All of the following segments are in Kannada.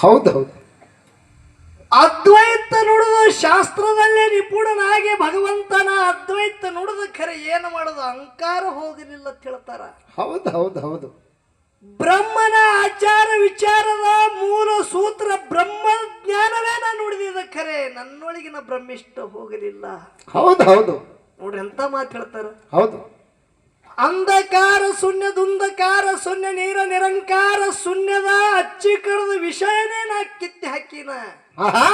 ಹೌದೌದು. ಅದ್ವೈತ ನುಡಿದು ಶಾಸ್ತ್ರದಲ್ಲೇ ನಿಪುಣನಾಗಿ ಭಗವಂತನ ಅದ್ವೈತ ನುಡಿದ ಖರೆ ಏನು ಮಾಡೋದು ಅಹಂಕಾರ ಹೋಗಲಿಲ್ಲ ಅಂತ ಹೇಳ್ತಾರ. ಹೌದು ಹೌದು ಹೌದು. ಬ್ರಹ್ಮನ ಆಚಾರ ವಿಚಾರದ ಮೂಲ ಸೂತ್ರ ಬ್ರಹ್ಮ ಜ್ಞಾನವೇ ನಾನು ನುಡಿದಿದ್ದ ಖರೆ ನನ್ನೊಳಗಿನ ಬ್ರಹ್ಮಿಷ್ಟ ಹೋಗಲಿಲ್ಲ. ಹೌದು ಹೌದು ನೋಡ್ರಿ ಎಂತ ಮಾತು ಹೇಳ್ತಾರ. ಹೌದು. ಅಂಧಕಾರ ಶೂನ್ಯ ದುಂಧಕಾರ ಶೂನ್ಯ ನೀರ ನಿರಂಕಾರ ಶೂನ್ಯದ ಅಚ್ಚಿ ಕಳೆದ ವಿಷಯನೇ ನಾ ಕಿತ್ತಿ ಹಾಕಿನ ಆಹಾ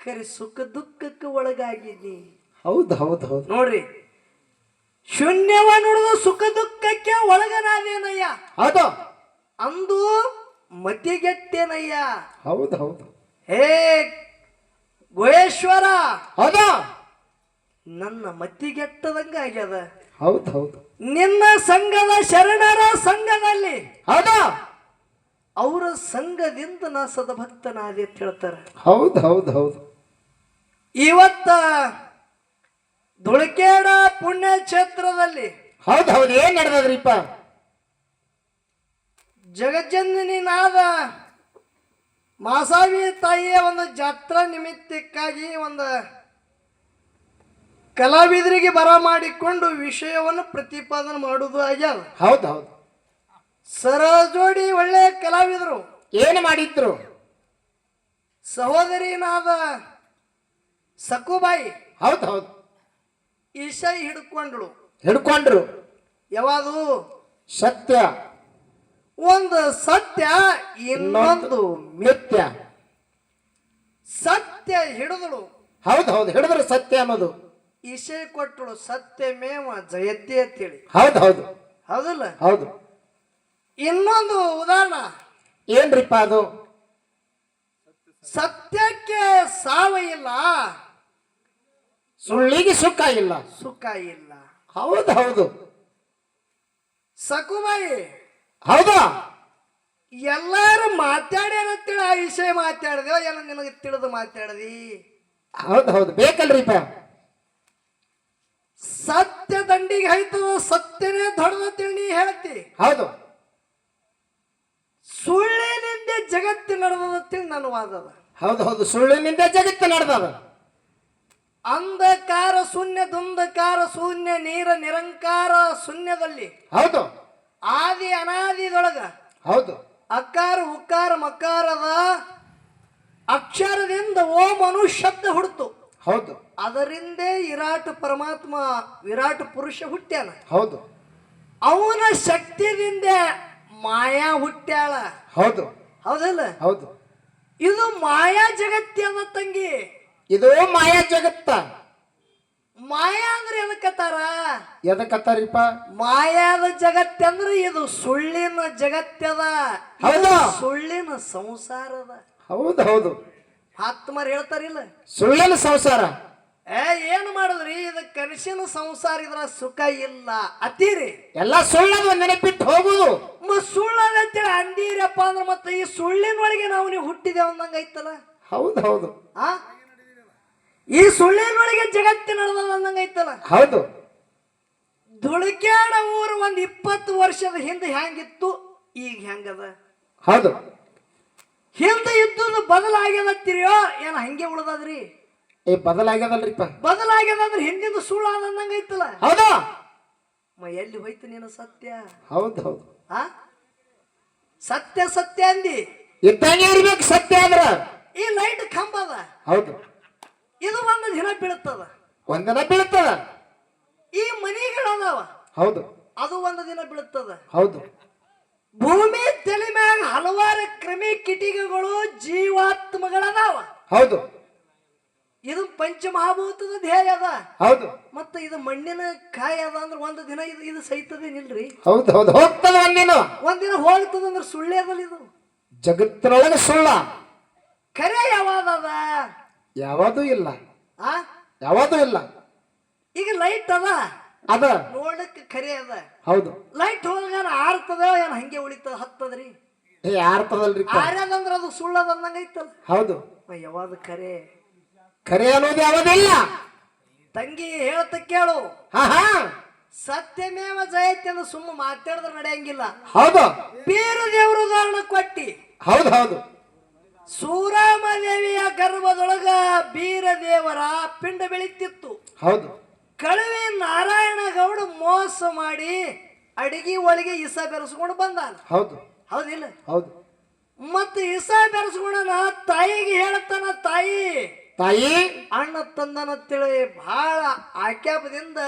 ಖರೆ ಸುಖ ದುಃಖಕ್ಕೆ ಒಳಗಾಗಿನಿ. ಹೌದು ಹೌದು ಹೌದು. ನೋಡ್ರಿ ಶೂನ್ಯವ ನುಡಿದು ಸುಖ ದುಃಖಕ್ಕೆ ಒಳಗನಾದೇನಯ್ಯ, ಹೌದು ಅಂದು ಮತಿಗೆಟ್ಟೇನಯ್ಯ. ಹೌದು ಹೌದು. ಹೇ ಗುಹೇಶ್ವರ, ಹೌದು ನನ್ನ ಮತಿಗೆಟ್ಟದಂಗ ಆಗ್ಯದ. ಹೌದು ಹೌದು. ನಿನ್ನ ಸಂಘದ ಶರಣರ ಸಂಘದಲ್ಲಿ ಹೌದು ಅವರ ಸಂಘದಿಂದ ನಾ ಸದಭಕ್ತನಾದೆ ಅಂತ ಹೇಳ್ತಾರ. ಹೌದು ಹೌದು ಹೌದು. ಇವತ್ತ ಧುಳಕೇಡ ಪುಣ್ಯ ಕ್ಷೇತ್ರದಲ್ಲಿ ಹೌದು ಹೌದು. ಏನ್ ನಡೆದದ್ರಿಪ್ಪ? ಜಗಜ್ಜನನಿನಾದ ಮಾಸಾವಿ ತಾಯಿಯ ಒಂದು ಜಾತ್ರಾ ನಿಮಿತ್ತಕ್ಕಾಗಿ ಒಂದು ಕಲಾವಿದರಿಗೆ ಬರಮಾಡಿಕೊಂಡು ವಿಷಯವನ್ನು ಪ್ರತಿಪಾದನೆ ಮಾಡುವುದು ಆಗ್ಯಾದ. ಹೌದು ಹೌದು. ಸರಜೋಡಿ ಒಳ್ಳೆ ಕಲಾವಿದರು. ಏನು ಮಾಡಿದ್ರು? ಸಹೋದರಿನಾದ ಸಕುಬಾಯಿ ಹೌದು ಹೌದು. ಈಶೈ ಹಿಡ್ಕೊಂಡ್ರು. ಯಾವುದು ಸತ್ಯ, ಒಂದು ಸತ್ಯ, ಇನ್ನೊಂದು ಮಿಥ್ಯ. ಸತ್ಯ ಹಿಡಿದಳು. ಹೌದು ಹೌದು. ಹಿಡಿದ್ರು ಸತ್ಯ ಅನ್ನೋದು. ಈಶೆ ಕೊಟ್ಟಳು ಸತ್ಯಮೇವ ಜಯತೆ ಅಂತೇಳಿ. ಹೌದು ಹೌದು ಹೌದಲ್ಲ? ಹೌದು. ಇನ್ನೊಂದು ಉದಾಹರಣ ಏನ್ರಿಪ್ಪ ಅದು? ಸತ್ಯಕ್ಕೆ ಸಾವ ಇಲ್ಲ, ಸುಳ್ಳಿಗೆ ಸುಖ ಇಲ್ಲ. ಸುಖ ಇಲ್ಲ. ಹೌದು ಹೌದು. ಸಕುಬಾಯಿ ಹೌದು. ಎಲ್ಲಾರು ಮಾತಾಡ್ಯಾರಂತೇಳಿ ಆ ವಿಷಯ ಮಾತಾಡ್ದೇವ ಎಲ್ಲ ನಿನಗೆ ತಿಳಿದು ಮಾತಾಡದಿ. ಹೌದು ಹೌದು. ಬೇಕಲ್ರಿಪ್ಪ? ಸತ್ಯ ದಂಡಿಗೆ ಆಯ್ತದ, ಸತ್ಯನೇ ದೊಡ್ಡದಂತೇಳಿ ನೀ ಹೇಳ್ತಿ. ಹೌದು. ಸುಳ್ಳಿನಿಂದ ಜಗತ್ತು ನಡೆದಂತೇಳಿ ನನ್ನ ವಾದದ. ಹೌದು ಹೌದು. ಸುಳ್ಳಿನಿಂದ ಜಗತ್ತು ನಡೆದದ. ಅಂಧಕಾರ ಶೂನ್ಯ ದುಂಧಕಾರ ಶೂನ್ಯ ನೀರ ನಿರಂಕಾರ ಶೂನ್ಯದಲ್ಲಿ ಹೌದು. ಆದಿ ಅನಾದಿದೊಳಗ ಹೌದು. ಅಕಾರ ಉಕಾರ ಮಕಾರದ ಅಕ್ಷರದಿಂದ ಓಂ ಅನು ಶಬ್ದ ಹುಡ್ತು. ಹೌದು. ಅದರಿಂದೇ ವಿರಾಟ್ ಪರಮಾತ್ಮ ವಿರಾಟ್ ಪುರುಷ ಹುಟ್ಟ್ಯಾನ. ಹೌದು. ಅವನ ಶಕ್ತಿಯಿಂದ ಮಾಯಾ ಹುಟ್ಟ್ಯಾಳ. ಹೌದು. ಹೌದಲ್ಲ? ಹೌದು. ಇದು ಮಾಯಾ ಜಗತ್ಯದ ತಂಗಿ. ಇದು ಮಾಯಾ ಜಗತ್ತ. ಮಾಯಾ ಅಂದ್ರೆ ಎದಕ್ಕತ್ತಾರ? ಎದಕ್ಕತ್ತಾರಿಪ್ಪ? ಮಾಯಾದ ಜಗತ್ತಂದ್ರೆ ಇದು ಸುಳ್ಳಿನ ಜಗತ್ತದ. ಹೌದು. ಸುಳ್ಳಿನ ಸಂಸಾರದ. ಹೌದು ಹೌದು. ಆತ್ಮರು ಹೇಳ್ತಾರಿಲ್ಲ, ಸುಳ್ಳಿನ ಸಂಸಾರ. ಏನ್ ಮಾಡುದ್ರಿ ಇದು ಕನಸಿನ ಸಂಸಾರ, ಇದ್ರ ಸುಖ ಇಲ್ಲ ಅತ್ತೀರಿ. ಎಲ್ಲ ಸುಳ್ಳದ ನೆನಪಿಟ್ಟು ಹೋಗುದು. ಸುಳ್ಳದಂತೇಳಿ ಅಂದೀರಪ್ಪ ಅಂದ್ರೆ ಮತ್ತೆ ಈ ಸುಳ್ಳಿನೊಳಗೆ ನಾವು ನೀವು ಹುಟ್ಟಿದೇವ ಅಂದಂಗ ಐತಲ್ಲ. ಹೌದು ಹೌದು. ಆ ಈ ಸುಳ್ಳಿನೊಳಗೆ ಜಗತ್ತಿನ ನಡೆದ ಅಂದಂಗ ಐತಲ್ಲ. ಹೌದು. ಧುಳಕ್ಯಾಡ ಊರು ಒಂದ್ 20 ವರ್ಷದ ಹಿಂದೆ ಹೆಂಗಿತ್ತು, ಈಗ ಹೆಂಗದ? ಹೌದು. ಹಿಂದೆ ಇದ್ದುದು ಬದಲಾಗ್ಯದತ್ತಿರಿಯೋ ಏನ ಹಂಗೆ ಉಳ್ದದ್ರಿ? ಬದಲಾಗ್ಯದಲ್ರಿಪ್ಪ. ಬದಲಾಗ್ಯದಂದ್ರೆ ಹಿಂದಿಂದ ಸುಳ್ಳು ಆದಂಗ ಐತಲ್ಲ. ಹೌದು. ಎಲ್ಲಿ ಹೋಯ್ತು ನೀನು ಸತ್ಯ? ಹೌದು ಹೌದು. ಆ ಸತ್ಯ ಸತ್ಯ ಅಂದಿ ಇದ್ದಂಗೆ ಇರ್ಬೇಕು ಸತ್ಯ ಅಂದ್ರ. ಈ ಲೈಟ್ ಕಂಬ ಅದ. ಹೌದು. ಇದು ಒಂದು ದಿನ ಬೀಳ್ತದ, ಒಂದಿನ ಬೀಳ್ತದ. ಈ ಮನಿಗಳದಾವ. ಹೌದು. ಅದು ಒಂದು ದಿನ ಬೀಳ್ತದ. ಹೌದು. ಭೂಮಿ ತಲೆ ಮ್ಯಾಗ ಹಲವಾರು ಕ್ರಿಮಿ ಕಿಟಿಕೆಗಳು ಜೀವಾತ್ಮಗಳದಾವ. ಹೌದು. ಇದು ಪಂಚಮಹಾಭೂತದ ಧ್ಯೇಯ ಅದ. ಹೌದು. ಮತ್ತ ಇದು ಮಣ್ಣಿನ ಕಾಯಿ ಅದ ಅಂದ್ರೆ ಒಂದು ದಿನ ಇದು ಸಹಿತದೇನಿಲ್ರಿ. ಹೌದು ಹೌದು. ಹೋಗ್ತದ ಒಂದಿನ ಹೋಗ್ತದ ಅಂದ್ರೆ ಸುಳ್ಳೇ ಅದಲ್ಲ. ಇದು ಜಗತ್ತಿನೊಳಗೆ ಸುಳ್ಳ, ಖರೆ ಯಾವಾದ? ಯಾವದೂ ಇಲ್ಲ. ಆ ಯಾವದೂ ಇಲ್ಲ. ಈಗ ಲೈಟ್ ಅದ, ಅದ ನೋಡಕ್ಕೆ ಖರೆ ಅದ. ಹೌದು. ಲೈಟ್ ಹೋದಾಗ ಆರ್ತದ ಏನ್ ಹಂಗೆ ಉಳಿತದ ಹತ್ತದ್ರಿ? ಆರ್ತದಲ್ರಿ. ಆರ್ಯದಂದ್ರ ಅದು ಸುಳ್ಳದ ಅಂದಂಗ ಐತಲ್ಲ. ಹೌದು. ಯಾವಾಗ ಖರೆ? ಖರೆ ಅನ್ನೋದು ಯಾವದಿಲ್ಲ. ತಂಗಿ ಹೇಳ್ತ ಕೇಳು. ಹಾ ಹಾ. ಸತ್ಯಮೇವ ಜಯತೆ ಅಂತ ಸುಮ್ಮ ಮಾತಾಡಿದ್ರೆ ನಡೆಯಂಗಿಲ್ಲ. ಹೌದು. ಬೇರೆ ದೇವ್ರ ಉದಾಹರಣೆ ಕೊಟ್ಟಿ. ಹೌದು ಹೌದು. ಸೂರಾಮದೇವಿಯ ಗರ್ಭದೊಳಗ ಬೀರದೇವರ ಪಿಂಡ ಬೆಳೀತಿತ್ತು. ಹೌದು ಕಳವೆ ನಾರಾಯಣ ಗೌಡ ಮೋಸ ಮಾಡಿ ಅಡಿಗೆ ಒಳಗೆ ಇಸ ಬೆರೆಸ್ಕೊಂಡು ಬಂದಾನ. ಹೌದು ಹೌದಿಲ್ಲ? ಹೌದು. ಮತ್ತೆ ಇಸ ಬೆರೆಸ್ಕೊಂಡನ ತಾಯಿಗೆ ಹೇಳ್ತಾನ, ತಾಯಿ ತಾಯಿ ಅಣ್ಣ ತಂದನ ತಿಳಿ ಬಹಳ ಆಕ್ಯಾಪದಿಂದ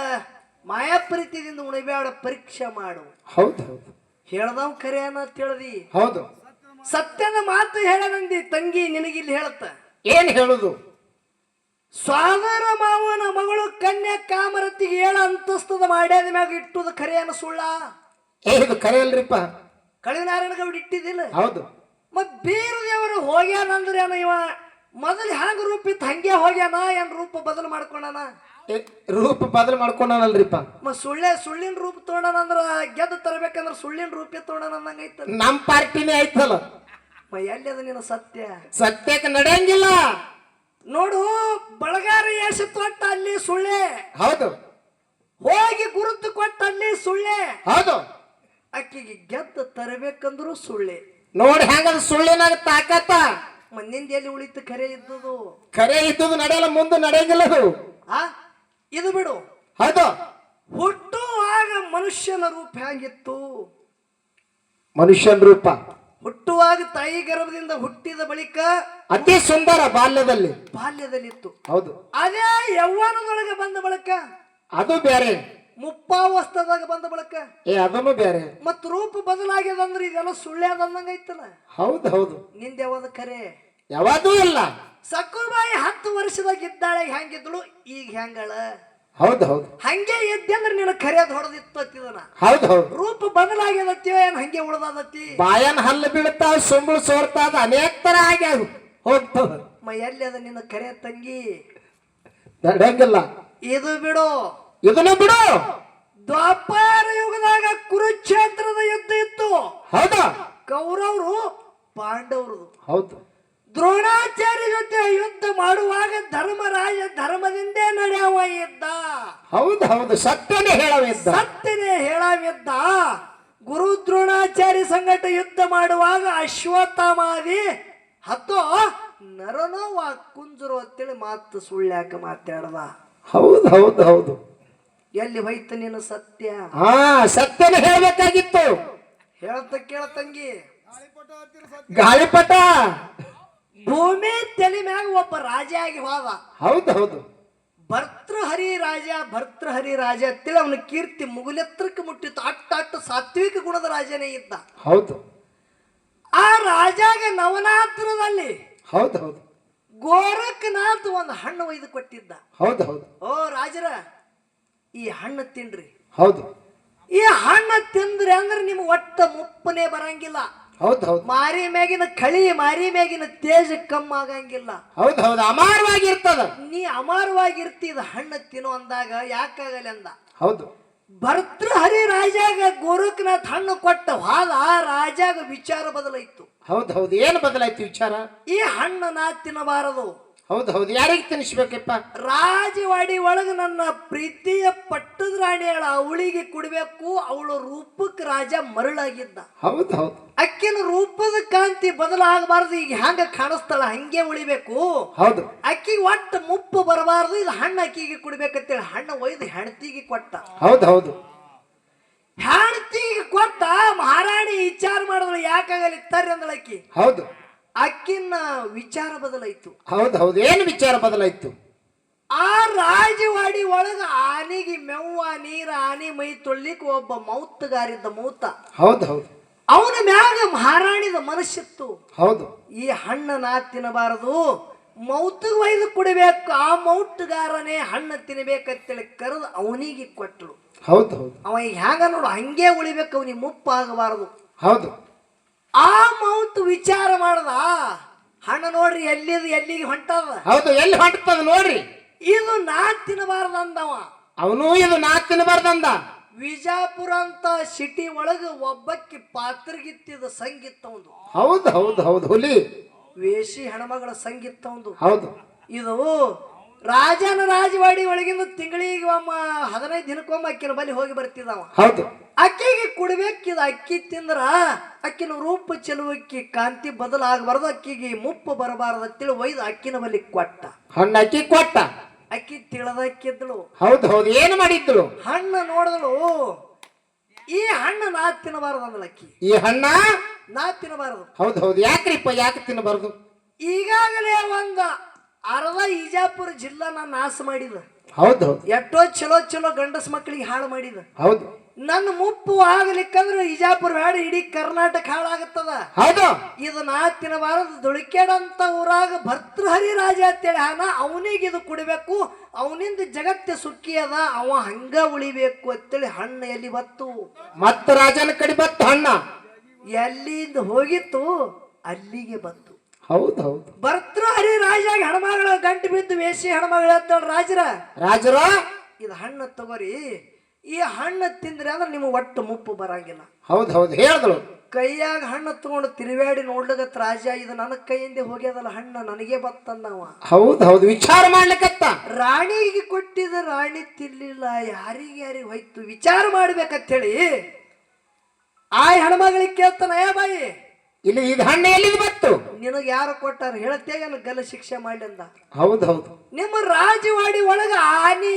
ಮಾಯಾಪ್ರೀತಿಯಿಂದ ಉಣಬೇಡ, ಪರೀಕ್ಷೆ ಮಾಡು. ಹೌದು ಹೌದು. ಹೇಳ್ದವ್ ಖರೇನ ತಿಳಿದಿ? ಹೌದು. ಸತ್ಯದ ಮಾತು ಹೇಳನಂದಿ ತಂಗಿ ನಿನಗಿಲ್ಲಿ ಹೇಳತ್ತ. ಏನ್ ಹೇಳುದು? ಸ್ವಾದರ ಮಾವನ ಮಗಳು ಕನ್ಯಾ ಕಾಮರತಿಗೆ 7 ಅಂತಸ್ತದ ಮಾಡ್ಯಾದ ಮ್ಯಾಗ ಇಟ್ಟುದ ಖರೇನ ಸುಳ್ಳ? ಇದು ಕರೆ ಅಲ್ರಿಪ್ಪ. ಕಳಿನಾರಾಯಣ ಗೌಡ ಇಟ್ಟಿದ್ದಿಲ್ಲ? ಹೌದು. ಮತ್ ಬೀರ ದೇವರು ಹೋಗ್ಯಾನಂದ್ರೆ ಏನ ಇವ ಮೊದಲು ಹ್ಯಾಂಗ ರೂಪ ಇತ್ತು ಹಂಗೆ ಹೋಗ್ಯಾನ, ಏನ್ ರೂಪ ಬದಲು ಮಾಡ್ಕೊಂಡಾನ? ರೂಪ ಬದಲು ಮಾಡ್ಕೊಂಡಾನಲ್ರಿಪ್ಪ. ಮತ್ ಸುಳ್ಳಿನ ರೂಪ ತಗೊಂಡಾನಂದ್ರ ಗೆದ್ದು ತರಬೇಕಂದ್ರ ಸುಳ್ಳಿನ ರೂಪ ತಗೊಂಡಾನ ಅನ್ನಂಗೈತ. ನಮ್ ಪಾರ್ಟಿನೇ ಆಯ್ತಲ್ಲ. ಎಲ್ಲಿ ಅದ ನಿನ್ನ ಸತ್ಯ? ಸತ್ಯಕ್ಕೆ ನಡೆಯಂಗಿಲ್ಲ ನೋಡು. ಬಳಗಾರ ಯಶ ತೊಟ್ಟ ಅಲ್ಲಿ ಸುಳ್ಳೆ. ಹೌದು. ಹೋಗಿ ಗುರುತು ಕೊಟ್ಟ ಅಲ್ಲಿ ಸುಳ್ಳೆ. ಹೌದು. ಅಕ್ಕಿಗೆ ಗೆದ್ದು ತರಬೇಕಂದ್ರು ಸುಳ್ಳೆ. ನೋಡಿ ಹೆಂಗದ ಸುಳ್ಳಿನಾಗ ತಾಕತ್ತ. ಮಂದಿಂದ ಎಲ್ಲಿ ಉಳಿತು ಖರೆ ಇದ್ದದು? ಖರೆ ಇದ್ದದು ನಡೆಯಲ್ಲ, ಮುಂದೆ ನಡೆಯಂಗಿಲ್ಲ ಅದು. ಇದು ಬಿಡು. ಹೌದು. ಹುಟ್ಟುವಾಗ ಮನುಷ್ಯನ ರೂಪ ಹೇಗಿತ್ತು? ಮನುಷ್ಯನ ರೂಪ ಹುಟ್ಟುವಾಗ ತಾಯಿ ಗರ್ಭದಿಂದ ಹುಟ್ಟಿದ ಬಳಿಕ ಅತಿ ಸುಂದರ ಬಾಲ್ಯದಲ್ಲಿತ್ತು. ಹೌದು. ಅದೇ ಯೌವನದೊಳಗೆ ಬಂದ ಬಳಿಕ ಅದು ಬೇರೆ. ಮುಪ್ಪಾವಸ್ಥದಾಗ ಬಂದ ಬಳಿಕ ಅದನ್ನು ಬೇರೆ. ಮತ್ ರೂಪ ಬದಲಾಗ್ಯದಂದ್ರೆ ಇದೆಲ್ಲ ಸುಳ್ಳೆ ಅದಂಗೈತಲ್ಲ. ಹೌದು ಹೌದು. ನಿಂದ ಯಾವ್ದು ಖರೆ? ಯಾವಾದೂ ಇಲ್ಲ. ಸಕ್ಕುಬಾಯಿ 10 ವರ್ಷದಾಗ ಇದ್ದಾಳೆ, ಹೆಂಗಿದ್ಳು ಈಗ ಹೆಂಗಳ? ಹೌದು ಹೌದು. ಹಂಗೆ ಇದ್ದಂದ್ರೆ ನೀನು ಖರೆಯದ್ ಹೊಡೆದಿತ್ತನ. ಹೌದು ಹೌದು. ರೂಪ ಬದಲಾಗ್ಯದತ್ತೀವ ಏನ್ ಹಂಗೆ ಉಳ್ದದತ್ತಿ? ಬಾಯನ್ ಹಲ್ಲು ಬೀಳ್ತಾವ, ಸುಂಬಳು ಸೋರ್ತಾದ, ಅನೇಕ ತರ ಆಗ್ಯಾವ ಹೋಗ್ತಾವ. ಎಲ್ಲಿ ಅದ ನಿನ್ನ ಖರೆ ತಂಗಿ? ನಡೆಯಂಗಿಲ್ಲ. ಇದು ಬಿಡು. ಇದನ್ನ ಬಿಡು. ದ್ವಾಪಾರ ಯುಗದಾಗ ಕುರುಕ್ಷೇತ್ರದ ಯುದ್ಧ ಇತ್ತು. ಹೌದಾ? ಕೌರವರು ಪಾಂಡವರು. ಹೌದು. ದ್ರೋಣಾಚಾರ್ಯ ಜೊತೆ ಯುದ್ಧ ಮಾಡುವಾಗ ಧರ್ಮರಾಜ ಧರ್ಮದಿಂದೇ ನಡೆಯವ ಇದ್ದ. ಹೌದು ಹೌದು. ಸತ್ಯನೇ ಹೇಳವಿದ್ದ. ಗುರು ದ್ರೋಣಾಚಾರ್ಯ ಸಂಗಟ ಯುದ್ಧ ಮಾಡುವಾಗ ಅಶ್ವತ್ಥಾಮಾದಿ ಹತ್ತೋ ನರನೋವ ಕುಂಜರು ಅಂತೇಳಿ ಮಾತು ಸುಳ್ಳ್ಯಾಕ ಮಾತಾಡದ. ಹೌದು ಹೌದು ಹೌದು. ಎಲ್ಲಿ ಹೋಯ್ತು ನೀನು ಸತ್ಯ? ಸತ್ಯನೇ ಹೇಳ್ಬೇಕಾಗಿತ್ತು. ಹೇಳ್ತ ಕೇಳ ತಂಗಿ. ಗಾಳಿಪಟ ಭೂಮಿ ತಲೆ ಮ್ಯಾಗ ಒಬ್ಬ ರಾಜ ಆಗಿ ಹೋದ. ಹೌದು ಹೌದು. ಭರ್ತೃಹರಿ ರಾಜ ಅಂತೇಳಿ ಅವನ ಕೀರ್ತಿ ಮುಗುಲೆತ್ರಕ್ಕೆ ಮುಟ್ಟಿತ್ತು. ಅಟ್ಟ ಸಾತ್ವಿಕ ಗುಣದ ರಾಜನೇ ಇದ್ದ. ಹೌದು. ಆ ರಾಜಾಗ ನವನಾತ್ರದಲ್ಲಿ ಹೌದು ಹೌದು ಗೋರಖನಾಥ್ ಒಂದು ಹಣ್ಣು ಒಯ್ದು ಕೊಟ್ಟಿದ್ದ. ಹೌದು ಹೌದು. ಓ ರಾಜರ, ಈ ಹಣ್ಣು ತಿನ್ರಿ. ಹೌದು. ಈ ಹಣ್ಣು ತಿಂದ್ರಿ ಅಂದ್ರೆ ನಿಮ್ಗೆ ಒಟ್ಟ ಮುಪ್ಪನೇ ಬರಂಗಿಲ್ಲ. ಹೌದು ಹೌದು. ಮಾರಿ ಮ್ಯಾಗಿನ ಮಾರಿ ಮ್ಯಾಗಿನ ತೇಜ ಕಮ್ಮ ಆಗಂಗಿಲ್ಲ. ಹೌದು ಹೌದು. ಅಮಾರವಾಗಿರ್ತದ. ನೀ ಅಮಾರವಾಗಿರ್ತಿದ ಹಣ್ಣು ತಿನ್ನು ಅಂದಾಗ ಯಾಕಾಗಲ್ಲ ಅಂದ. ಹೌದು. ಭರ್ತೃಹರಿ ರಾಜಾಗ ಗೋರಖನಾಥ್ ಹಣ್ಣು ಕೊಟ್ಟ ವಾದ ರಾಜಾಗ ವಿಚಾರ ಬದಲಾಯ್ತು. ಹೌದು ಹೌದು. ಏನು ಬದಲಾಯ್ತು ವಿಚಾರ? ಈ ಹಣ್ಣು ನಾ ತಿನ್ನಬಾರದು. ಹೌದು ಹೌದು. ಯಾರಿಗೆ ತಿನ್ನಿಸ್ಬೇಕಪ್ಪ? ರಾಜವಾಡಿ ಒಳಗ ನನ್ನ ಪ್ರೀತಿಯ ಪಟ್ಟದ ರಾಣಿಯಳ ಅವಳಿಗೆ ಕುಡ್ಬೇಕು. ಅವಳು ರೂಪಕ್ಕೆ ರಾಜ ಮರಳಾಗಿದ್ದ. ಹೌದು ಹೌದು. ಅಕ್ಕಿನ ರೂಪದ ಕಾಂತಿ ಬದಲಾಗಬಾರದು. ಈಗ ಹ್ಯಾಂಗ ಕಾಣಿಸ್ತಾಳ ಹಂಗೆ ಉಳಿಬೇಕು. ಹೌದು. ಅಕ್ಕಿಗೆ ಒಟ್ಟು ಮುಪ್ಪು ಬರಬಾರದು. ಇದು ಹಣ್ಣು ಅಕ್ಕಿಗೆ ಕುಡ್ಬೇಕಂತೇಳಿ ಹಣ್ಣು ಒಯ್ದು ಹೆಣ್ತಿಗೆ ಕೊಟ್ಟ. ಹೌದು ಹೌದು. ಹೆಣ್ತಿಗೆ ಕೊಟ್ಟ. ಮಹಾರಾಣಿ ವಿಚಾರ ಮಾಡಿದ್ರು. ಯಾಕಾಗಲಿ ತರ್ರಿ ಅಂದಳ ಅಕ್ಕಿ. ಹೌದು. ಅಕ್ಕಿನ ವಿಚಾರ ಬದಲಾಯ್ತು. ಹೌದು ಹೌದು. ಏನು ವಿಚಾರ ಬದಲಾಯ್ತು? ಆ ರಾಜವಾಡಿ ಒಳಗ ಆನೆಗೆ ಮೆವ್ವ ನೀರ ಆನೆ ಮೈ ತೊಳ್ಲಿಕ್ಕೆ ಒಬ್ಬ ಮೌತಗಾರಿದ್ದ ಮೌತ. ಹೌದು ಹೌದು. ಅವನ ಮ್ಯಾಗ ಮಹಾರಾಣಿದ ಮನಸ್ಸಿತ್ತು. ಹೌದು. ಈ ಹಣ್ಣು ನಾ ತಿನ್ನಬಾರದು, ಮೌತಗ ಒಯ್ದು ಕುಡಿಬೇಕು. ಆ ಮೌತಗಾರನೇ ಹಣ್ಣು ತಿನ್ನಬೇಕಂತೇಳಿ ಕರೆದು ಅವನಿಗೆ ಕೊಟ್ಟಳು. ಹೌದು ಹೌದು. ಅವ ಹ್ಯಾಂಗ ನೋಡು ಹಂಗೆ ಉಳಿಬೇಕು, ಅವನಿಗೆ ಮುಪ್ಪಾಗಬಾರದು. ಹೌದು. ಆ ಮೌತ್ ವಿಚಾರ ಮಾಡದ ಹಣ್ಣು ನೋಡ್ರಿ ಎಲ್ಲಿಗೆ ಹೊಂಟದ. ಹೌದು. ಎಲ್ಲಿ ಹೊಂಟದ ನೋಡ್ರಿ. ಇದು ನಾ ತಿನ್ನಬಾರ್ದ ಅಂದವ. ಅವನು ಇದು ನಾ ತಿನ್ನಬಾರ್ದಂದ. ವಿಜಾಪುರ ಅಂತ ಸಿಟಿ ಒಳಗ ಒಬ್ಬಕ್ಕೆ ಪಾತ್ರಗಿತ್ತಿದ ಸಂಗೀತ ಒಂದು. ಹೌದು ಹೌದು ಹೌದು. ಹುಲಿ ವೇಷಿ ಹೆಣ್ಮಗಳ ಸಂಗೀತ ಒಂದು. ಹೌದು. ಇದು ರಾಜನ ರಾಜವಾಡಿ ಒಳಗಿಂದ ತಿಂಗಳಿಗೆ ಒಮ್ಮ 15 ದಿನಕ್ಕೊಮ್ಮ ಅಕ್ಕಿನ ಬಲಿ ಹೋಗಿ ಬರ್ತಿದ್ದವ. ಹೌದು. ಅಕ್ಕಿಗೆ ಕುಡ್ಬೇಕಿದ ಅಕ್ಕಿ ತಿಂದ್ರ ಅಕ್ಕಿನ ರೂಪ ಚೆಲುವಕ್ಕಿ ಕಾಂತಿ ಬದಲಾಗಬಾರ್ದು, ಅಕ್ಕಿಗೆ ಮುಪ್ಪು ಬರಬಾರದು ಅಂತೇಳಿ ಒಯ್ದು ಅಕ್ಕಿನ ಬಲಿ ಕೊಟ್ಟ. ಹಣ್ಣು ಅಕ್ಕಿ ಕೊಟ್ಟ. ಅಕ್ಕಿ ತಿಳದಕ್ಕಿದ್ದಳು. ಹೌದು ಹೌದು. ಏನು ಮಾಡಿದ್ಳು? ಹಣ್ಣು ನೋಡಿದಳು. ಈ ಹಣ್ಣು ನಾ ತಿನ್ನಬಾರದು ಅಂದಳ ಅಕ್ಕಿ. ಈ ಹಣ್ಣ ನಾ ತಿನ್ನಬಾರದು. ಹೌದು ಹೌದು. ಯಾಕ್ರಿಪ್ಪ ಯಾಕೆ ತಿನ್ನಬಾರದು? ಈಗಾಗಲೇ ಅರ್ಧ ಇಜಾಪುರ ಜಿಲ್ಲಾ ನಾನು ನಾಶ ಮಾಡಿದ. ಹೌದು ಹೌದು. ಎಷ್ಟೋ ಚಲೋ ಚಲೋ ಗಂಡಸ ಮಕ್ಕಳಿಗೆ ಹಾಳು ಮಾಡಿದ. ಹೌದು. ನನ್ನ ಮುಪ್ಪು ಆಗಲಿಕ್ಕಂದ್ರೆ ಇಜಾಪುರ ಬೇಡ, ಇಡೀ ಕರ್ನಾಟಕ ಹಾಳಾಗುತ್ತದ. ಹೌದು. ಇದು ನಾ ತಿನ್ನಬಾರದು. ದುಳಿಕೇಡಂತ ಊರಾಗ ಭರ್ತೃಹರಿ ರಾಜ ಅಂತೇಳಿ ಹಣ ಅವನಿಗೆ ಇದು ಕುಡಿಬೇಕು, ಅವನಿಂದ ಜಗತ್ತೆ ಸುಖಿ ಅದ, ಅವ ಹಂಗ ಉಳಿಬೇಕು ಅಂತೇಳಿ ಹಣ್ಣು ಎಲ್ಲಿ ಬತ್ತು. ಮತ್ತ ರಾಜನ ಕಡೆ ಬತ್ತು ಹಣ್ಣ. ಎಲ್ಲಿಂದ ಹೋಗಿತ್ತು ಅಲ್ಲಿಗೆ ಬಂತು. ಹೌದು ಹೌದು. ಭರ್ತೃಹರಿ ರಾಜಾಗ ಹೆಣ್ಮಗಳ ಗಂಟು ಬಿದ್ದು ವೇಷಿ ಹೆಣ್ಮಗಳು ಹೇಳ್ತಾಳ ರಾಜರ ಇದು ಹಣ್ಣು ತಗೋರಿ, ಈ ಹಣ್ಣು ತಿಂದ್ರಿ ಅಂದ್ರೆ ನಿಮಗೆ ಒಟ್ಟು ಮುಪ್ಪು ಬರಂಗಿಲ್ಲ. ಹೌದು ಹೌದು ಹೇಳಿದಳು. ಕೈಯಾಗ ಹಣ್ಣು ತಗೊಂಡು ತಿರುವಾಡಿ ನೋಡ್ಲಿಗತ್ ರಾಜ, ಇದು ನನ್ನ ಕೈಯಿಂದ ಹೋಗ್ಯದಲ್ಲ ಹಣ್ಣು ನನಗೆ ಬತ್ತಂದವ. ಹೌದು ಹೌದು. ವಿಚಾರ ಮಾಡ್ಲಿಕ್ಕತ್ತ. ರಾಣಿಗೆ ಕೊಟ್ಟಿದ ರಾಣಿ ತಿನ್ಲಿಲ್ಲ, ಯಾರಿಗೆ ಹೋಯ್ತು ವಿಚಾರ ಮಾಡ್ಬೇಕಂತ ಹೇಳಿ ಆ ಹೆಣ್ಮಗಳಿಗೆ ಕೇಳ್ತಾನ, ಏ ಬಾಯಿ ಇಲ್ಲಿ ಇದು ಹಣ್ಣು ಎಲ್ಲಿಗೆ ಬತ್ತು? ನಿನಗೆ ಯಾರು ಕೊಟ್ಟಾರ ಹೇಳ್ತೇಗ ಗಲ್ಲ ಶಿಕ್ಷೆ ಮಾಡಿ ಅಂದ. ಹೌದು ಹೌದು. ನಿಮ್ಮ ರಾಜವಾಡಿ ಒಳಗ ಆನಿ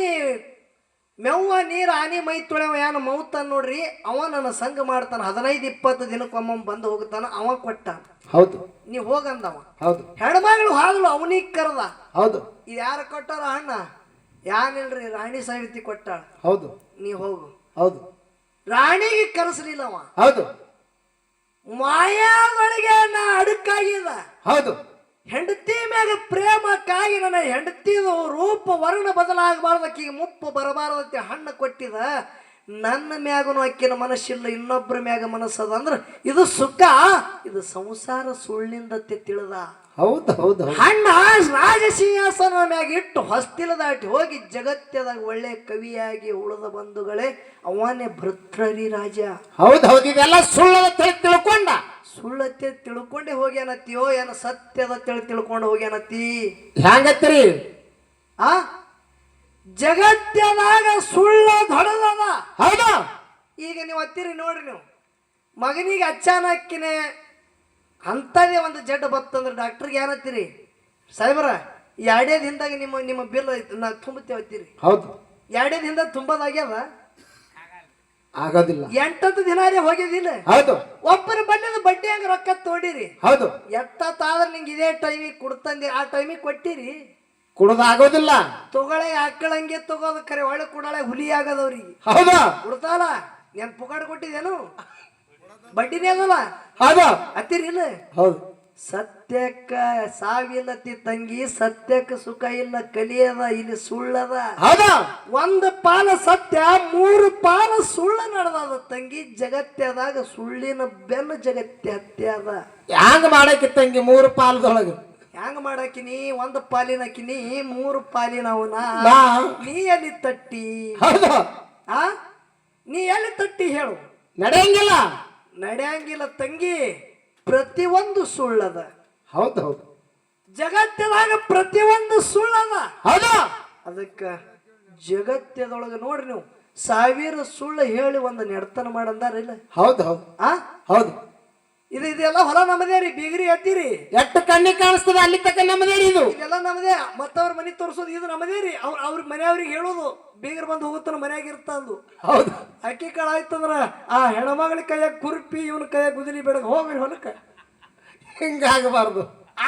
ಮೆವ್ವ ನೀರು ಆನಿ ಮೈ ತೊಳೆವ ಯಾನ ಮೌತ ನೋಡ್ರಿ, ಅವ ನನ್ನ ಸಂಘ ಮಾಡ್ತಾನ. 15-20 ದಿನಕ್ಕೊಮ್ಮ ಬಂದು ಹೋಗ್ತಾನ, ಅವ ಕೊಟ್ಟ. ಹೌದು. ನೀ ಹೋಗಂದವ. ಹೌದು. ಹೆಣ್ಮಗಳು ಹಾದಳು, ಅವನಿಗೆ ಕರೆದ. ಹೌದು. ಇದು ಯಾರು ಕೊಟ್ಟಾರ ಹಣ್ಣ? ಯಾನಿಲ್ರಿ ರಾಣಿ ಸಾವಿತ್ರಿ ಕೊಟ್ಟಾಳ. ಹೌದು. ನೀ ಹೋಗು. ಹೌದು. ರಾಣಿಗೆ ಕರೆಸಲಿಲ್ಲವ. ಹೌದು. ಮಾಯಾದೊಳಗೆ ನಾ ಅಡುಕಾಗಿದ. ಹೌದು. ಹೆಂಡತಿ ಮ್ಯಾಗ ಪ್ರೇಮಕ್ಕಾಗಿ ನನ್ನ ಹೆಂಡತಿದು ರೂಪ ವರ್ಣ ಬದಲಾಗಬಾರ್ದು, ಅಕ್ಕಿಗೆ ಮುಪ್ಪು ಬರಬಾರದಂತೆ ಹಣ್ಣು ಕೊಟ್ಟಿದ. ನನ್ನ ಮ್ಯಾಗನು ಅಕ್ಕಿನ ಮನಸ್ಸಿಲ್ಲ, ಇನ್ನೊಬ್ಬರ ಮ್ಯಾಗ ಮನಸ್ಸದ ಅಂದ್ರೆ ಇದು ಸುಖ, ಇದು ಸಂಸಾರ ಸುಳ್ಳಿಂದತ್ತೆ ತಿಳಿದ. ಹೌದು ಹೌದು. ಹಣ್ಣ ರಾಜ ಸಿಂಹಾಸನ ಮ್ಯಾಗ ಇಟ್ಟು ಹೊಸ್ತಿಲ ದಾಟಿ ಹೋಗಿ ಜಗತ್ತದಾಗ ಒಳ್ಳೆ ಕವಿಯಾಗಿ ಉಳಿದ ಬಂಧುಗಳೇ ಅವನೇ ಭರ್ತೃಹರಿ ರಾಜ. ಹೌದು ಹೌದು. ಇದೆಲ್ಲ ಸುಳ್ಳು ತಿಳ್ಕೊಂಡ. ಸುಳ್ಳತ್ತೆ ತಿಳ್ಕೊಂಡೆ ಹೋಗ್ಯಾನತ್ತಿಯೋ ಏನ ಸತ್ಯದ ತಿಳ್ಕೊಂಡು ಹೋಗ್ಯಾನತ್ತಿ? ಹ್ಯಾಂಗತ್ರಿ? ಆ ಜಗತ್ತದಾಗ ಸುಳ್ಳ ದೊಡ್ಡದದ. ಹೌದು. ಈಗ ನೀವು ಹತ್ತಿರಿ ನೋಡ್ರಿ, ನೀವು ಮಗನಿಗೆ ಅಚಾನಕ್ಕಿನೇ ಅಂಥದೇ ಒಂದು ಜಡ್ ಬತ್ತಂದ್ರೆ ಡಾಕ್ಟರ್ಗೆ ಏನತ್ತೀರಿ? ಸಾಹೇಬ್ರ 2 ದಿನದಾಗ ನಿಮ್ಮ ಬಿಲ್ ನಾ ತುಂಬುತ್ತೇವೆ ಹತ್ತೀರಿ. ಹೌದು. 2 ದಿನದಾಗ ತುಂಬದಾಗ್ಯದ? ಆಗೋದಿಲ್ಲ. 8 ದಿನಾರೇ ಹೋಗ್ಯದಿಲ್ಲ. ಹೌದು. ಒಬ್ಬರ ಬಲ್ಲದ ಬಡ್ಡಿ ಹಂಗ ರೊಕ್ಕ ತೋಡಿರಿ. ಹೌದು. ಎಷ್ಟಾದ್ರೆ ನಿಂಗೆ ಇದೇ ಟೈಮಿಗೆ ಕೊಡ್ತಂದಿ, ಆ ಟೈಮಿಗೆ ಕೊಟ್ಟಿರಿ. ಕುಡ್ದು ಆಗೋದಿಲ್ಲ. ತೊಗೊಳೆ ಆಕಳಂಗೆ ತಗೋದು ಕರೆ ಒಳ್ಳೆ ಕುಡಾಳೆ ಹುಲಿ ಆಗದವ್ರಿಗೆ. ಹೌದಾ? ಕೊಡ್ತಾಳ ಏನ್ ಪುಗಾಡ್ ಕೊಟ್ಟಿದೇನು? ಬಡ್ಡಿನೇ ಅದಲ್ಲ. ಹೌದು. ಹತ್ತಿರಿ ಇಲ್ಲ? ಹೌದು. ಸತ್ಯಕ್ಕ ಸಾವಿಲ್ಲತಿ ತಂಗಿ, ಸತ್ಯಕ್ಕ ಸುಖ ಇಲ್ಲ ಕಲಿಯದ, ಇಲ್ಲಿ ಸುಳ್ಳದ. ಹೌದಾ? 1 ಪಾಲ ಸತ್ಯ, 3 ಪಾಲ ಸುಳ್ಳ ನಡೆದ ತಂಗಿ. ಜಗತ್ಯದಾಗ ಸುಳ್ಳಿನ ಬೆನ್ನು ಜಗತ್ಯ ಹತ್ಯದ. ಹ್ಯಾಂಗ ಮಾಡಕ್ಕಿತ್ತಂಗಿ 3 ಪಾಲದೊಳಗೆ? ಹ್ಯಾಂಗ ಮಾಡಾಕಿನಿ? 1 ಪಾಲಿನಕಿನಿ, 3 ಪಾಲಿನವನ. ನೀ ಎಲ್ಲಿ ತಟ್ಟಿ? ಹೌದು. ಆ ನೀ ಎಲ್ಲಿ ತಟ್ಟಿ ಹೇಳು? ನಡೆಯಂಗಿಲ್ಲ. ನಡೆಯಂಗಿಲ್ಲ ತಂಗಿ. ಪ್ರತಿಯೊಂದು ಸುಳ್ಳದ. ಹೌದು ಹೌದು. ಜಗತ್ತದಾಗ ಪ್ರತಿಯೊಂದು ಸುಳ್ಳದ. ಹೌದು. ಅದಕ್ಕ ಜಗತ್ತದೊಳಗೆ ನೋಡ್ರಿ ನೀವು 1000 ಸುಳ್ಳು ಹೇಳಿ ಒಂದು ನೆಡ್ತನ ಮಾಡಂದಾರ ಇಲ್ಲ? ಹೌದು ಹೌದು. ಆ ಹೌದು. ಇದೆಲ್ಲ ಹೊಲ ನಮ್ಮದೇ ರೀ, ಬೀಗ್ರಿ ಎತ್ತೀರಿ. ಎಷ್ಟು ಕಣ್ಣಿಗೆ ಕಾಣಿಸ್ತದ ಅಲ್ಲಿ ತಕ್ಕ ನಮ್ಮದೇ ರೀ ಇದು. ಇದೆಲ್ಲ ನಮ್ಮದೇ. ಮತ್ತವ್ರ ಮನೆ ತೋರಿಸೋದು ಇದು ನಮ್ಮದೇ ರೀ. ಅವ್ರ ಮನೆಯವ್ರಿಗೆ ಹೇಳೋದು ಬೀಗರ್ ಬಂದು ಹೋಗುತ್ತಾನ ಮನ್ಯಾಗ ಇರ್ತಂದು. ಹೌದು. ಅಕ್ಕಿ ಕಾಳ ಆಯ್ತಂದ್ರ ಆ ಹೆಣ್ಮಗಳ ಕೈಯಾಗ ಕುರ್ಪಿ, ಇವನ ಕೈಯಾಗ ಗುದಿಲಿ ಬೆಳಗ್ಗೆ ಹೋಗ್ರಿ ಹೊಲಕ್ಕ. ಹಿಂಗಾಗಬಾರ್ದು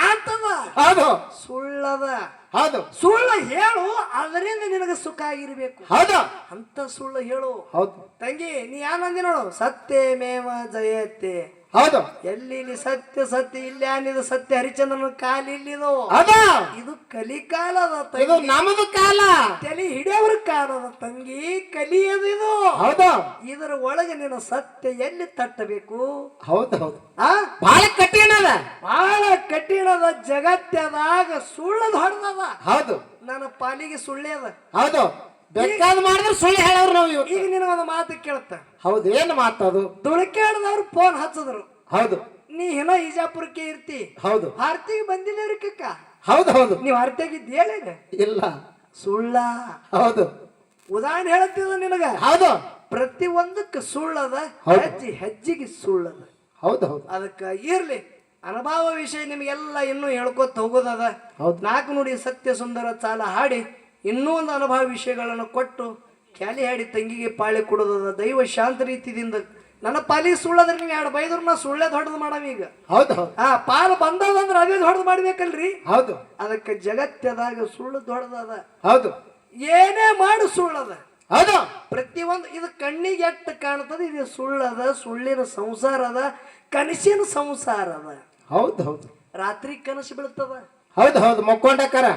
ಆತದ. ಹೌದು. ಸುಳ್ಳದ. ಹೌದು. ಸುಳ್ಳು ಹೇಳು, ಅದರಿಂದ ನಿನಗೆ ಸುಖ ಆಗಿರ್ಬೇಕು. ಹೌದು. ಅಂತ ಸುಳ್ಳು ಹೇಳು. ಹೌದು. ತಂಗಿ ನೀ ಏನಂದಿ ನೋಡು, ಸತ್ಯಮೇವ ಜಯತೆ. ಹೌದು. ಎಲ್ಲಿ ನೀ ಸತ್ಯ ಸತ್ಯ ಇಲ್ಲಾನಿದು ಸತ್ಯ ಹರಿಚಂದ್ರನ ಕಾಲ ಇಲ್ಲಿದು. ಹೌದು. ಇದು ಕಲಿಕಾಲದ ತಂಗಿ. ಇದು ನಮ್ಮದು ಕಾಲ. ತಲೆ ಹಿಡಿಯವ್ರ ಕಾಲದ ತಂಗಿ, ಕಲಿಯದು ಇದು. ಹೌದು. ಇದರ ಒಳಗೆ ನಿನ್ನ ಸತ್ಯ ಎಲ್ಲಿ ತಟ್ಟಬೇಕು? ಹೌದು ಹೌದು. ಆ ಬಹಳ ಕಠಿಣದ. ಬಹಳ ಕಠಿಣದ. ಜಗತ್ತದಾಗ ಸುಳ್ಳದ ಹೊಡೆದದ. ಹೌದು. ನನ್ನ ಪಾಲಿಗೆ ಸುಳ್ಳೇ ಅದ. ಹೌದು. ಬೇಕಾದ್ ಮಾಡಿದ್ರೆ ಸುಳ್ಳು ಹೇಳವ್ರು ನಾವು. ಈಗ ನಿನಗೊಂದು ಮಾತು ಕೇಳ್ತ. ಹೌದು. ಏನು ಮಾತದು? ದುಳಕ್ಯಾಡದವ್ರು ಫೋನ್ ಹಚ್ಚದ್ರು. ಹೌದು. ನೀ ಇನ್ನ ಇಜಾಪುರಕ್ಕೆ ಇರ್ತಿ. ಹೌದು. ಭಾರತಿಗೆ ಬಂದಿದ್ದೇವ್ರಿ ಕಕ್ಕ. ಹೌದು ಹೌದು ನೀವು ಅರ್ಥಾಗಿದ್ದು ಹೇಳೇನೆ ಇಲ್ಲ ಸುಳ್ಳ. ಹೌದು ಉದಾಹರಣೆ ಹೇಳ್ತಿದ ನಿನಗ, ಹೌದು ಪ್ರತಿ ಒಂದಕ್ಕೆ ಸುಳ್ಳದ, ಹೌದು. ಹೆಜ್ಜೆ ಹೆಜ್ಜೆಗೆ ಸುಳ್ಳದ. ಹೌದು ಹೌದು ಅದಕ್ಕ ಇರ್ಲಿ, ಅನುಭವ ವಿಷಯ ನಿಮ್ಗೆಲ್ಲ ಇನ್ನೂ ಹೇಳ್ಕೊತ ಹೋಗೋದದ. ಹೌದು. 4 ನುಡಿ ಸತ್ಯ ಸುಂದರ ಚಾಲ ಹಾಡಿ ಇನ್ನೂ ಒಂದು ಅನುಭವ ವಿಷಯಗಳನ್ನು ಕೊಟ್ಟು ಕ್ಯಾಲಿ ಹಾಡಿ ತಂಗಿಗೆ ಪಾಳಿ ಕೊಡೋದದ. ದೈವ ಶಾಂತ ರೀತಿಯಿಂದ ನನ್ನ ಪಾಲಿ ಸುಳ್ಳದ್ರೆ ನೀವು 2 ಬೈದ್ರು ನಾ ಸುಳ್ಳೇ ದೊಡ್ಡದು ಮಾಡವ. ಈಗ ಹೌದು ಹೌದು ಪಾಲು ಬಂದದಂದ್ರೆ ಅದೇ ದೊಡ್ಡದು ಮಾಡ್ಬೇಕಲ್ರಿ. ಹೌದು ಅದಕ್ಕೆ ಜಗತ್ತದಾಗ ಸುಳ್ಳು ದೊಡ್ಡದದ. ಹೌದು ಏನೇ ಮಾಡು ಸುಳ್ಳದ. ಹೌದು ಪ್ರತಿಯೊಂದು ಇದು ಕಣ್ಣಿಗೆ ಎಟ್ಟು ಕಾಣ್ತದ, ಇದು ಸುಳ್ಳದ. ಸುಳ್ಳಿನ ಸಂಸಾರ ಅದ, ಕನಸಿನ ಸಂಸಾರ ಅದ. ಹೌದು ಹೌದು ರಾತ್ರಿ ಕನಸು ಬೀಳ್ತದ. ಹೌದು ಹೌದು ಮಕ್ಕೊಂಡಕ್ಕಾರ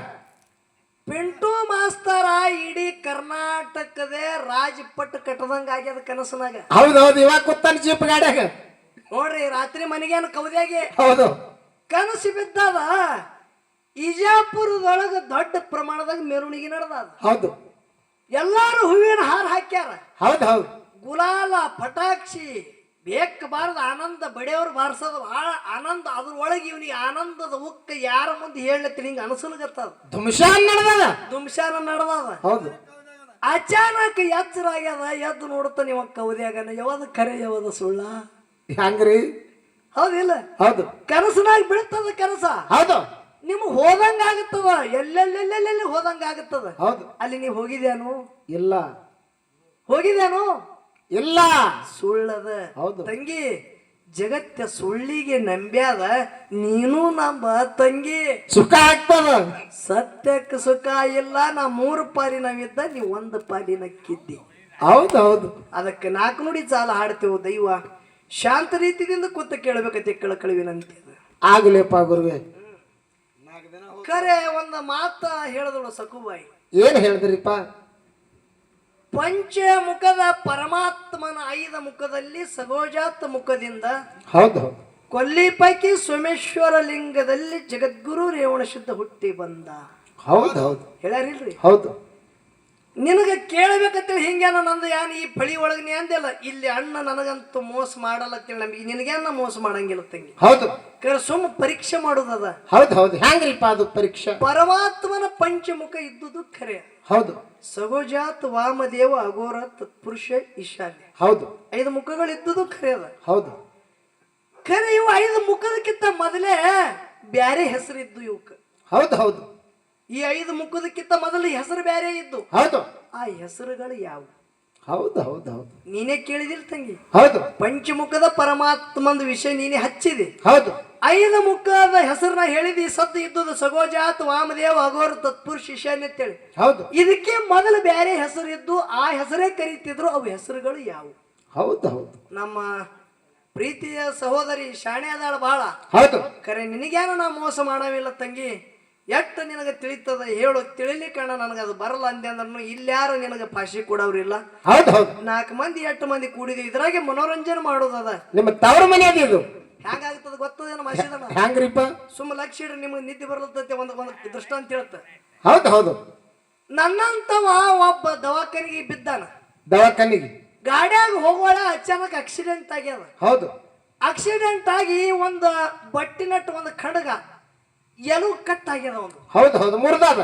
ಪಿಂಟು ಮಾಸ್ತರ ಇಡೀ ಕರ್ನಾಟಕದೇ ರಾಜಪಟ್ಟು ಕಟ್ಟದಂಗ ಆಗ್ಯದ ಕನಸನಾಗ. ಹೌದು ಹೌದು ಇವಾಗ ಕೂತಾನ ಜೀಪ್ ಗಾಡ್ಯಾಗ. ನೋಡ್ರಿ, ರಾತ್ರಿ ಮನೆಗೇನು ಕವದ್ಯಾಗೆ ಹೌದು ಕನಸು ಬಿದ್ದದ. ಇಜಾಪುರದೊಳಗ ದೊಡ್ಡ ಪ್ರಮಾಣದಾಗ ಮೆರವಣಿಗೆ ನಡೆದ. ಹೌದು ಎಲ್ಲಾರು ಹೂವಿನ ಹಾರ ಹಾಕ್ಯಾರ. ಹೌದು ಹೌದು ಗುಲಾಲ ಪಟಾಕ್ಷಿ ಬೇಕ ಬಾರದ ಆನಂದ ಬಡಿಯವ್ರು ಬಾರಿಸೋದು ಭಾಳ ಆನಂದ. ಅದ್ರೊಳಗೆ ಇವನಿಗೆ ಆನಂದದ ಉಕ್ಕ ಯಾರ ಮುಂದೆ ಹೇಳತ್ತೀನಿ ಹಿಂಗ ಅನಸಲ್ಗತ್ತದ. ಧುಮ್ಶಾನ್ ನಡೆದದ. ದುಮ್ಶಾನ ನಡೆದದ. ಹೌದು ಅಚಾನಕ್ ಎಚ್ಚರ ಆಗ್ಯದ. ಎದ್ದು ನೋಡ್ತಾನೆ ಇವ ಕವದ್ಯಾಗನ, ಯಾವದ ಕರೆ ಯಾವದ ಸುಳ್ಳ. ಹಂಗ್ರಿ ಹೌದಿಲ್ಲ? ಹೌದು ಕನಸನಾಗ ಬೀಳ್ತದ ಕನಸ. ಹೌದು ನಿಮ್ಗೆ ಹೋದಂಗ ಆಗುತ್ತದ, ಎಲ್ಲೆಲ್ಲೆಲ್ಲೆಲ್ಲಿ ಹೋದಂಗ ಆಗುತ್ತದ. ಹೌದು ಅಲ್ಲಿ ನೀವು ಹೋಗಿದ್ಯಾನು? ಇಲ್ಲ ಹೋಗಿದ್ಯಾನು? ಇಲ್ಲ ಸುಳ್ಳದ. ಹೌದು ತಂಗಿ, ಜಗತ್ತ ಸುಳ್ಳಿಗೆ ನಂಬ್ಯಾದ. ನೀನು ನಂಬ ತಂಗಿ, ಸುಖ ಆಗ್ತದ. ಸತ್ಯಕ್ಕೆ ಸುಖ ಇಲ್ಲ. ನಾ 3 ಪಾಲಿನವಿದ್ದ, ನೀ 1 ಪಾಲಿನಕ್ಕಿದ್ದಿ. ಹೌದು ಹೌದು ಅದಕ್ಕೆ 4 ನುಡಿ ಚಾಲ ಹಾಡ್ತೇವೆ. ದೈವ ಶಾಂತ ರೀತಿಯಿಂದ ಕೂತ ಕೇಳಬೇಕತ್ತೆ ಕಳಕಳಿವಿನಂತೆ. ಆಗ್ಲೇಪ್ಪ ಗುರುವೆ. ಖರೆ ಒಂದು ಮಾತ ಹೇಳಿದಳು ಸಕುಬಾಯಿ. ಏನ್ ಹೇಳಿದ್ರಿಪ್ಪ? ಪಂಚಮುಖದ ಪರಮಾತ್ಮನ 5 ಮುಖದಲ್ಲಿ ಸಗೋಜಾತ ಮುಖದಿಂದ, ಹೌದು ಹೌದು ಕೊಲ್ಲಿಪೈಕಿ ಸೋಮೇಶ್ವರ ಲಿಂಗದಲ್ಲಿ ಜಗದ್ಗುರು ರೇವಣ ಸಿದ್ಧ ಹುಟ್ಟಿ ಬಂದ. ಹೌದು ಹೌದು ಹೇಳ್ಯಾರಿಲ್ರಿ? ಹೌದು ನಿನಗೆ ಕೇಳಬೇಕಂತೇಳಿ ಹಿಂಗೇನ ನಂದು ಯಾನ್ ಈ ಫಳಿ ಒಳಗೆ ನೀ ಅಂದಿಲ್ಲ. ಇಲ್ಲಿ ಅಣ್ಣ ನನಗಂತೂ ಮೋಸ ಮಾಡಲ್ಲ ಅಂತೇಳಿ ನಮಗೆ ನಿನಗೇನ ಮೋಸ ಮಾಡಂಗಿಲ್ಲ ತಂಗಿ. ಹೌದು ಸುಮ್ಮ ಪರೀಕ್ಷೆ ಮಾಡೋದದ. ಹೌದು ಹೌದು ಹೆಂಗ್ರಿಪ್ಪ ಅದು ಪರೀಕ್ಷೆ? ಪರಮಾತ್ಮನ ಪಂಚಮುಖ ಇದ್ದುದು ಖರೆ. ಹೌದು ಸಗೋಜಾತ್ ವಾಮದೇವ ಅಘೋರ ತತ್ಪುರುಷ ಈಶಾನ್ಯ. ಹೌದು 5 ಮುಖಗಳು ಇದ್ದುದು ಖರೆ ಅದ. ಹೌದು ಖರೆ ಇವು 5 ಮುಖದಕ್ಕಿಂತ ಮೊದಲೇ ಬ್ಯಾರೆ ಹೆಸರಿದ್ದು ಇವಕ್ಕೆ. ಹೌದು ಹೌದು ಈ 5 ಮುಖದಕ್ಕಿಂತ ಮೊದಲು ಹೆಸರು ಬ್ಯಾರೆ ಇದ್ದು. ಹೌದು ಆ ಹೆಸರುಗಳು ಯಾವುವು? ಹೌದು ಹೌದು ಹೌದು ನೀನೇ ಕೇಳಿದಿಲ್ಲ ತಂಗಿ. ಹೌದು ಪಂಚಮುಖದ ಪರಮಾತ್ಮಂದು ವಿಷಯ ನೀನೇ ಹಚ್ಚಿದೆ. ಹೌದು 5 ಮುಖದ ಹೆಸರನ್ನ ಹೇಳಿದಿ. ಸದ್ದು ಇದ್ದುದು ಸಗೋಜಾತ್ ವಾಮದೇವ ಅಘೋರ ತತ್ಪುರುಷ ಈಶಾನ್ಯ ಅಂತೇಳಿ. ಹೌದು ಇದಕ್ಕೆ ಮೊದಲು ಬೇರೆ ಹೆಸರು ಇದ್ದು ಆ ಹೆಸರೇ ಕರೀತಿದ್ರು. ಅವು ಹೆಸರುಗಳು ಯಾವುವು? ಹೌದು ಹೌದು ನಮ್ಮ ಪ್ರೀತಿಯ ಸಹೋದರಿ ಶಾಣೆ ಅದಾಳ ಬಹಳ. ಹೌದು ಖರೆ ನಿನಗೇನು ನಾ ಮೋಸ ಮಾಡವಿಲ್ಲ ತಂಗಿ. ಎಷ್ಟು ನಿನಗೆ ತಿಳಿತದ ಹೇಳು. ತಿಳಿಲಿಕ್ಕಣ್ಣ ನನಗದು ಬರಲ್ಲ ಅಂದೆ ಅಂದ್ರೂ ಇಲ್ಯಾರು ನಿನಗೆ ಭಾಷೆ ಕೊಡವ್ರಿಲ್ಲ. ಹೌದು ಹೌದು 4 ಮಂದಿ 8 ಮಂದಿ ಕೂಡಿದ್ವಿ. ಇದ್ರಾಗೆ ಮನೋರಂಜನೆ ಮಾಡೋದದ. ನಿಮ್ಮ ತವರ ಮನೆ ಅದು ಹೆಂಗಾಗ್ತದ ಗೊತ್ತದೇನು ಮಸೀದನ? ಹೆಂಗ್ರಿಪ್ಪ? ಸುಮ್ಮ ಲಕ್ಷ ಇಡ್ರಿ, ನಿಮ್ಗೆ ನಿದ್ದೆ ಬರ್ಲತ್ತೈತೆ. ಒಂದು ದೃಷ್ಟಾಂತ ಹೇಳ್ತ. ಹೌದು ಹೌದು ನನ್ನಂತವ ಒಬ್ಬ ದವಾಖಾನಿಗೆ ಬಿದ್ದಾನ. ದವಾಖಾನಿಗೆ ಗಾಡಿಯಾಗ ಹೋಗೋಳ ಅಚಾನಕ್ ಆಕ್ಸಿಡೆಂಟ್ ಆಗ್ಯದ. ಹೌದು ಆಕ್ಸಿಡೆಂಟ್ ಆಗಿ ಒಂದು ಬಟ್ಟಿನಟ್ಟು ಒಂದು ಖಡ್ಗ ಎಲು ಕಟ್ ಆಗ್ಯದ. ಒಂದು ಹೌದು ಹೌದು ಮುರಿದಾದ.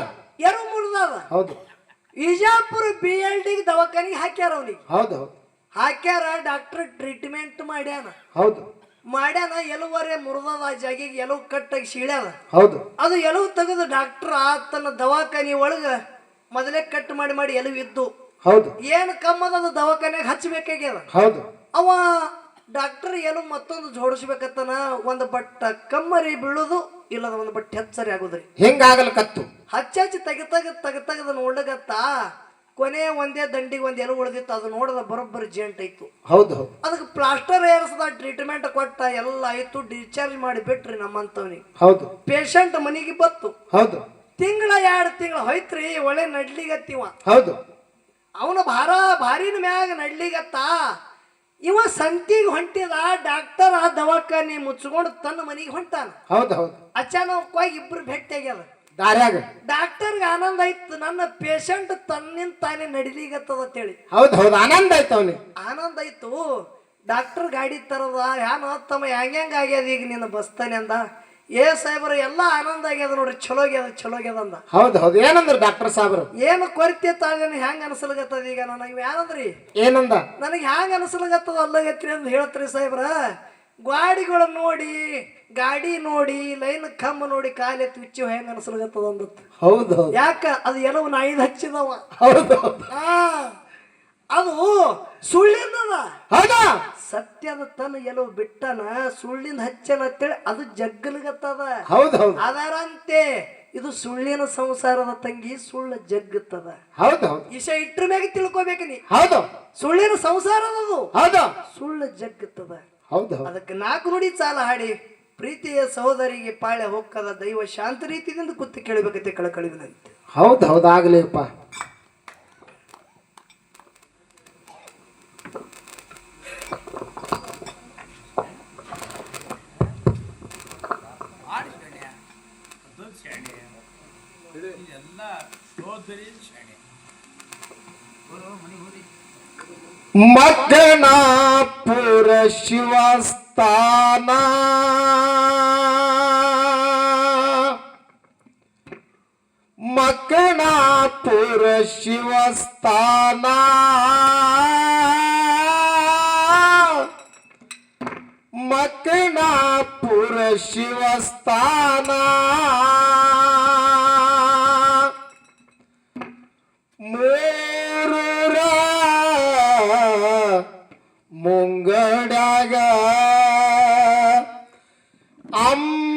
ಎರು ಮುರಿದಾದ. ಹೌದು ವಿಜಾಪುರ BLD ದವಾಖಾನಿಗೆ ಹಾಕ್ಯಾರ. ಅವನಿಗೆ ಹೌದು ಹೌದು ಹಾಕ್ಯಾರ. ಡಾಕ್ಟರ್ ಟ್ರೀಟ್ಮೆಂಟ್ ಮಾಡ್ಯಾನ. ಹೌದು ಎಲುವರೆ ಮುರಿದದ. ಆ ಜಾಗಿಗೆ ಎಲುವು ಕಟ್ಟಾಗಿ ಸೀಳ್ಯಾದ. ಹೌದು ಅದು ಎಲುವು ತೆಗೆದು ಡಾಕ್ಟರ್ ಆತನ ದವಾಖಾನಿ ಒಳಗ ಮೊದಲೇ ಕಟ್ ಮಾಡಿ ಎಲುವು ಇದ್ದು. ಹೌದು ಏನು ಕಮ್ಮದ ಅದು ದವಾಖಾನ್ಯಾಗ ಹಚ್ಚಬೇಕಾಗ್ಯದ. ಹೌದು ಅವ ಡಾಕ್ಟರ್ ಎಲುವು ಮತ್ತೊಂದು ಜೋಡಿಸ್ಬೇಕತ್ತನ. ಒಂದು ಬಟ್ಟ ಕಮ್ಮರಿ ಬೀಳುದು, ಇಲ್ಲದ ಒಂದು ಬಟ್ಟೆ ಹೆಚ್ಚರಿ ಆಗುದ್ರಿ. ಹೆಂಗಾಗಲ್ಲ ಕತ್ತು ಹಚ್ಚಿ ತೆಗದ ನೋಡ್ಲಗತ್ತ. ಕೊನೆ ಒಂದೇ ದಂಡಿಗೆ ಒಂದು ಎಲು ಉಳಿದಿತ್ತು. ಅದು ನೋಡದ ಬರೋಬ್ಬರಿ ಜೇಂಟ್ ಐತು. ಹೌದು ಹೌದು ಅದಕ್ಕೆ ಪ್ಲಾಸ್ಟರ್ ಏರಿಸದ, ಟ್ರೀಟ್ಮೆಂಟ್ ಕೊಟ್ಟ, ಎಲ್ಲ ಆಯ್ತು. ಡಿಸ್ಚಾರ್ಜ್ ಮಾಡಿ ಬಿಟ್ರಿ ನಮ್ಮಂತವ್ನಿಗೆ. ಹೌದು ಪೇಷಂಟ್ ಮನೆಗೆ ಬತ್ತು. ಹೌದು ತಿಂಗಳ 2 ತಿಂಗಳ ಹೋಯ್ತ್ರಿ. ಒಳ್ಳೆ ನಡ್ಲಿಗತ್ತಿವ. ಹೌದು ಅವನ ಭಾರಿನ ಮ್ಯಾಗ ನಡ್ಲಿಗತ್ತ. ಇವ ಸಂತಿಗೆ ಹೊಂಟಿದ. ಡಾಕ್ಟರ್ ಆ ದವಾಖಾನಿ ಮುಚ್ಕೊಂಡು ತನ್ನ ಮನೆಗೆ ಹೊಂಟಾನ. ಹೌದು ಹೌದು ಅಚಾನಕವಾಗಿ ಇಬ್ರು ಭೇಟಿ ಆಗ್ಯಾದ. ದಾರ್ಯಾಗ ಡಾಕ್ಟರ್ಗೆ ಆನಂದ ಆಯ್ತು. ನನ್ನ ಪೇಷಂಟ್ ತನ್ನಿಂದ ತಾನೇ ನಡಿಲಿಗತ್ತದ ಅಂತೇಳಿ. ಹೌದು ಹೌದು ಆನಂದ ಆಯ್ತು ಅವನಿಗೆ. ಆನಂದ ಆಯ್ತು. ಡಾಕ್ಟರ್ ಗಾಡಿ ತರದ. ಯಾನ ತಮ್ಮ ಹೆಂಗ ಆಗ್ಯದ ಈಗ ನಿನ್ನ ಬಸ್ತಾನೆ ಅಂದ. ಏ ಸಾಹೇಬ್ರ ಎಲ್ಲ ಆನಂದ ಆಗ್ಯದ ನೋಡ್ರಿ, ಚಲೋ ಆಗ್ಯದ ಅಂದ. ಹೌದು ಏನಂದ್ರ ಡಾಕ್ಟರ್ ಸಾಬ್ರು? ಏನು ಕೊರತೆ ತಾಳ್ದೇನೆ ಹೆಂಗ ಅನ್ಸಲ್ಗತ್ತದ ಈಗ ನನಗೆ ಏನಂದ್ರಿ? ಏನಂದ? ನನಗೆ ಹ್ಯಾಂಗ ಅನ್ಸಲ್ಗತ್ತದ ಅಲ್ಲಗತ್ರಿ ಅಂತ ಹೇಳ್ತ್ರಿ ಸಾಹೇಬ್ರ. ಗಾಡಿಗಳ ನೋಡಿ, ಗಾಡಿ ನೋಡಿ, ಲೈನ್ ಕಂಬ ನೋಡಿ ಕಾಲೆತ್ತಿ ಹುಚ್ಚು ಹೆಂಗ ಅನ್ಸಲ್ಗತ್ತದ ಅಂದತ್. ಹೌದು. ಯಾಕ ಅದು ಎಲ್ಲವನ್ನ 5 ಹಚ್ಚಿದವ. ಹೌದು. ಅದು ಸುಳ್ಳಿಂದದ. ಹೌದಾ? ಸತ್ಯದ ತನ್ನ ಎಲ್ಲೋ ಬಿಟ್ಟನ, ಸುಳ್ಳಿಂದ ಹಚ್ಚನ ಅಂತೇಳಿ ಅದು ಜಗ್ಗಲ್ಗತ್ತದ. ಹೌದು. ಅದರಂತೆ ಇದು ಸುಳ್ಳಿನ ಸಂಸಾರದ ತಂಗಿ, ಸುಳ್ಳ ಜಗ್ಗತ್ತದ. ಹೌದು. ಇಶ ಇಟ್ರ ಮ್ಯಾಗ ತಿಳ್ಕೊಬೇಕ ನೀ. ಹೌದು. ಸುಳ್ಳಿನ ಸಂಸಾರದದು. ಹೌದು. ಸುಳ್ಳ ಜಗ್ಗತ್ತದ. ಹೌದು. ಅದಕ್ಕೆ 4 ನುಡಿ ಸಾಲ ಹಾಡಿ, ಪ್ರೀತಿಯ ಸಹೋದರಿಗೆ ಪಾಳೆ ಹೊಕ್ಕದ ದೈವ ಶಾಂತ ರೀತಿಯಿಂದ ಕೂತು ಕೇಳಬೇಕಂತೆ ಕಳಕಳಿವಿನಂತೆ. ಹೌದು ಆಗ್ಲಿಪ್ಪ. ಮಕ್ಕನಾಪುರ ಶಿವಸ್ಥಾನ, ಮಕ್ಕನಾಪುರ ಶಿವಸ್ಥಾನ, ಮಕ್ಕನಾಪುರ ಶಿವಸ್ಥಾನ, ಮುಂಗಡಾಗ ಅಮ್ಮ